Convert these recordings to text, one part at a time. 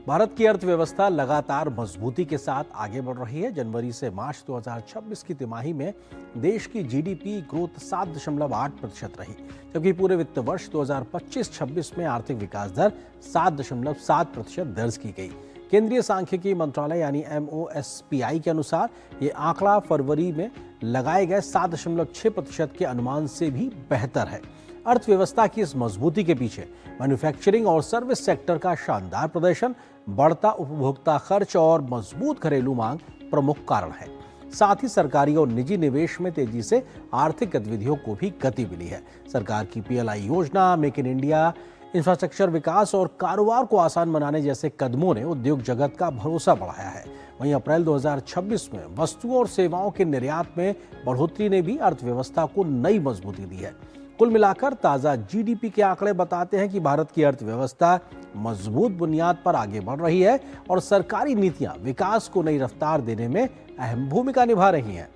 भारत की अर्थव्यवस्था लगातार मजबूती के साथ आगे बढ़ रही है। जनवरी से मार्च 2026 की तिमाही में देश की जीडीपी ग्रोथ 7.8% रही, जबकि पूरे वित्त वर्ष 2025-26 में आर्थिक विकास दर 7.7% दर्ज की गई। केंद्रीय सांख्यिकी मंत्रालय यानी MOSPI के अनुसार ये आंकड़ा फरवरी में लगाए गए 7.6% के अनुमान से भी बेहतर है। अर्थव्यवस्था की इस मजबूती के पीछे मैन्युफैक्चरिंग और सर्विस सेक्टर का शानदार प्रदर्शन, बढ़ता उपभोक्ता खर्च और मजबूत घरेलू मांग प्रमुख कारण है। साथ ही सरकारी और निजी निवेश में तेजी से आर्थिक गतिविधियों को भी गति मिली है। सरकार की PLI योजना, मेक इन इंडिया, इंफ्रास्ट्रक्चर विकास और कारोबार को आसान बनाने जैसे कदमों ने उद्योग जगत का भरोसा बढ़ाया है। वहीं अप्रैल 2026 में वस्तुओं और सेवाओं के निर्यात में बढ़ोतरी ने भी अर्थव्यवस्था को नई मजबूती दी है। कुल मिलाकर ताजा GDP के आंकड़े बताते हैं कि भारत की अर्थव्यवस्था मजबूत बुनियाद पर आगे बढ़ रही है और सरकारी नीतियां विकास को नई रफ्तार देने में अहम भूमिका निभा रही हैं।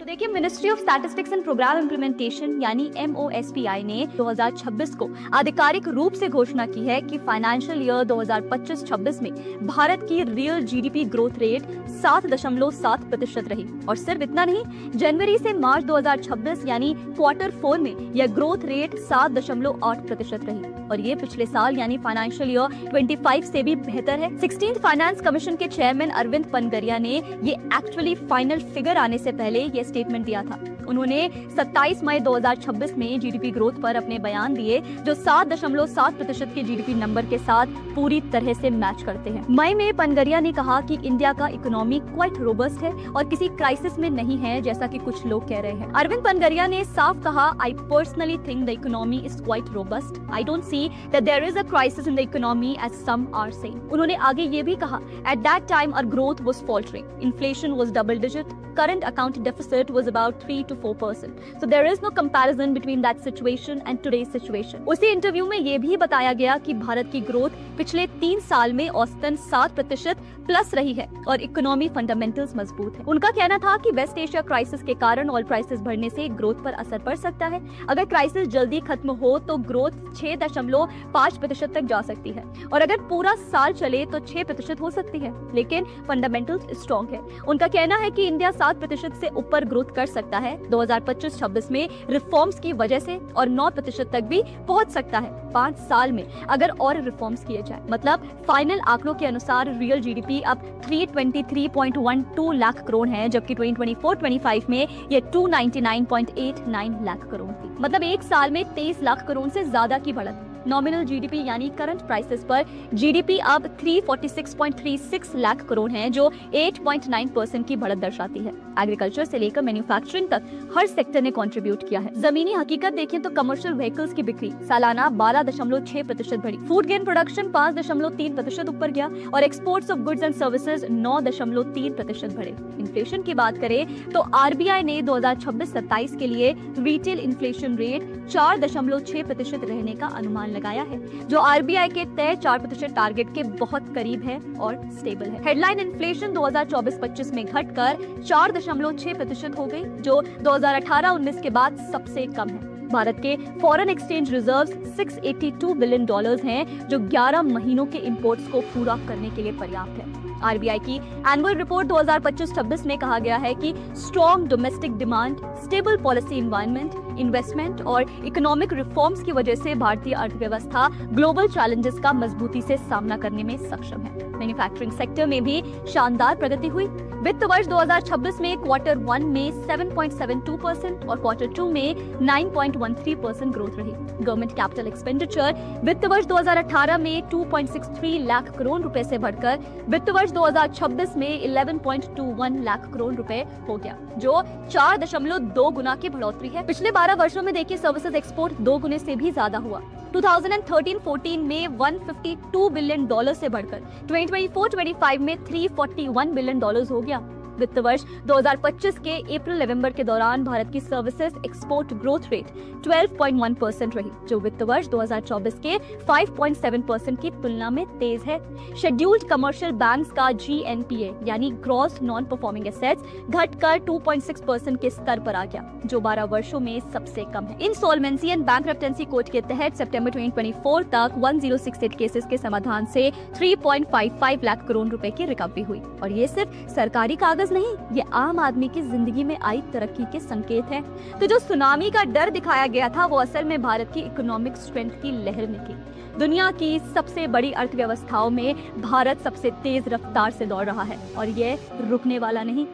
देखिए, ministry of statistics and programme implementation यानी MOSPI ने 2026 को आधिकारिक रूप से घोषणा की है कि फाइनेंशियल ईयर 2025-26 में भारत की रियल GDP ग्रोथ रेट 7.7% रही। और सिर्फ इतना नहीं, जनवरी से मार्च 2026 यानी Q4 में यह ग्रोथ रेट 7.8% रही और ये पिछले साल यानी फाइनेंशियल ईयर 25 से भी बेहतर है। 16th फाइनेंस कमीशन के चेयरमैन अरविंद पनगरिया ने ये एक्चुअली फाइनल फिगर आने से पहले ये स्टेटमेंट दिया था। उन्होंने 27 मई 2026 में GDP ग्रोथ पर अपने बयान दिए, जो 7.7% के GDP नंबर के साथ पूरी तरह से मैच करते हैं। मई में पनगरिया ने कहा कि इंडिया का इकोनॉमी क्वाइट रोबस्ट है और किसी क्राइसिस में नहीं है, जैसा कि कुछ लोग कह रहे हैं। अरविंद पनगरिया ने साफ कहा, I personally think the economy is quite robust. I don't see that there is a crisis in the economy as some are saying. उन्होंने आगे ये भी कहा, at that time our growth was faltering, inflation was double digit, current account deficit was about 3 to 4%. So there is no comparison between that situation and today's situation. उसी interview में ये भी बताया गया कि भारत की ग्रोथ पिछले 3 साल में औसतन 7% प्लस रही है और इकोनॉमी फंडामेंटल्स मजबूत है। उनका कहना था कि वेस्ट एशिया क्राइसिस के कारण ऑयल प्राइसेस बढ़ने से ग्रोथ पर असर पड़ सकता है। अगर क्राइसिस जल्दी खत्म हो तो ग्रोथ 6.5% तक जा सकती है और अगर पूरा साल चले तो 6% हो सकती है, लेकिन फंडामेंटल्स स्ट्रॉन्ग है। उनका कहना है कि इंडिया 7% से ऊपर ग्रोथ कर सकता है 2025-26 में रिफॉर्म्स की वजह से और 9% तक भी पहुंच सकता है 5 साल में अगर और रिफॉर्म्स किए जाए। मतलब फाइनल आंकड़ों के अनुसार रियल GDP अब 323.12 लाख करोड़ है, जबकि 2024-25 में ये 299.89 लाख करोड़ थी। मतलब एक साल में 23 लाख करोड़ से ज्यादा की बढ़त। नॉमिनल GDP यानी करंट प्राइसेस पर GDP अब 346.36 लाख करोड़ है, जो 8.9% की बढ़त दर्शाती है। एग्रीकल्चर से लेकर मैन्युफैक्चरिंग तक हर सेक्टर ने कंट्रीब्यूट किया है। जमीनी हकीकत देखें तो कमर्शियल व्हीकल्स की बिक्री सालाना 12.6% बढ़ी, फूड ग्रेन प्रोडक्शन 5.3% ऊपर गया और exports of goods and services 9.3% बढ़े। इन्फ्लेशन की बात करें तो RBI ने 2026-27 के लिए रिटेल इन्फ्लेशन रेट 4.6% रहने का अनुमान लगाया है, जो RBI के तय 4% टारगेट के बहुत करीब है और स्टेबल है। हेडलाइन इन्फ्लेशन 2024-25 में घटकर 4.6% हो गई, जो 2018-19 के बाद सबसे कम है। भारत के फॉरेन एक्सचेंज रिजर्व्स $682 बिलियन हैं, जो 11 महीनों के इंपोर्ट्स को पूरा करने के लिए पर्याप्त है। RBI की एनुअल रिपोर्ट 2025-26 में कहा गया है कि strong domestic demand, stable policy environment, investment और इकोनॉमिक रिफॉर्म्स की वजह से भारतीय अर्थव्यवस्था ग्लोबल चैलेंजेस का मजबूती से सामना करने में सक्षम है। मैन्युफैक्चरिंग सेक्टर में भी शानदार प्रगति हुई। वित्त वर्ष 2026 में Q1 में 7.72% और Q2 में 9.13% ग्रोथ रही। गवर्नमेंट कैपिटल एक्सपेंडिचर वित्त वर्ष 2018 में 2.63 लाख करोड़ रुपए से बढ़कर वित्त वर्ष 2026 में 11.21 लाख करोड़ रुपए हो गया, जो 4.2 गुना की बढ़ोतरी है। पिछले 12 वर्षों में देखिए सर्विसेज एक्सपोर्ट 2 गुने से भी ज्यादा हुआ। 2013-14 में $152 बिलियन से बढ़कर 2024-25 में $341 बिलियन हो गया। वित्त वर्ष 2025 के अप्रैल-नवंबर के दौरान भारत की सर्विसेज एक्सपोर्ट ग्रोथ रेट 12.1% रही, जो वित्त वर्ष 2024 के 5.7% की तुलना में तेज है। शेड्यूल्ड कमर्शियल बैंक्स का GNPA यानी ग्रॉस नॉन परफॉर्मिंग एसेट्स घटकर 2.6% के स्तर पर आ गया, जो 12 वर्षों में सबसे कम है। इंसॉल्वेंसी एंड बैंकरप्टेंसी कोड के तहत सितंबर 2024 तक 1068 केसेस के समाधान से 3.55 लाख करोड़ रुपए की रिकवरी हुई। और ये सिर्फ सरकारी कागज नहीं, ये आम आदमी की जिंदगी में आई तरक्की के संकेत है। तो जो सुनामी का डर दिखाया गया था, वो असल में भारत की इकोनॉमिक स्ट्रेंथ की लहर निकली। दुनिया की सबसे बड़ी अर्थव्यवस्थाओं में भारत सबसे तेज रफ्तार से दौड़ रहा है और ये रुकने वाला नहीं।